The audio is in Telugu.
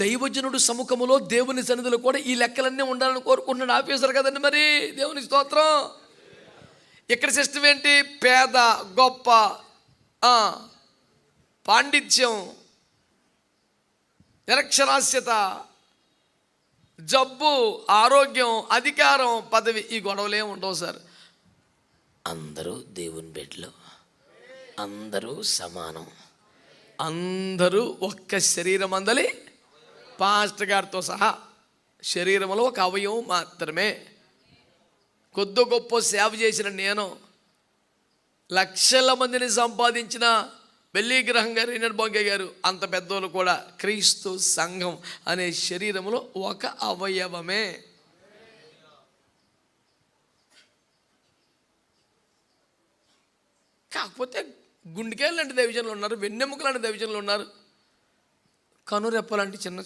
దైవజనుడు సముఖములో దేవుని సన్నిధిలో కూడా ఈ లెక్కలన్నీ ఉండాలని కోరుకుంటున్నాడు ఆఫీసర్ కదండి. మరి దేవుని స్తోత్రం. ఇక్కడ సిస్టమ్ ఏంటి? పేద గొప్ప, పాండిత్యం, నిరక్షరాస్యత, జబ్బు, ఆరోగ్యం, అధికారం, పదవి, ఈ గొడవలే ఉండవు సార్. అందరూ దేవుని బిడ్డలు, అందరూ సమానం, అందరూ ఒక్క శరీరం అందలి పాస్టర్ గారితో సహా శరీరంలో ఒక అవయవం మాత్రమే. కొద్ది గొప్ప సేవ చేసిన నేను, లక్షల మందిని సంపాదించిన బెల్లి గ్రహం గారు, రీనర్ బొంగే గారు, అంత పెద్దోళ్ళు కూడా క్రీస్తు సంఘం అనే శరీరంలో ఒక అవయవమే. కాకపోతే గుండెకాయలు లాంటి దైవజనులు ఉన్నారు, వెన్నెముక లాంటి దైవజనులు ఉన్నారు, కనురెప్పలాంటి చిన్న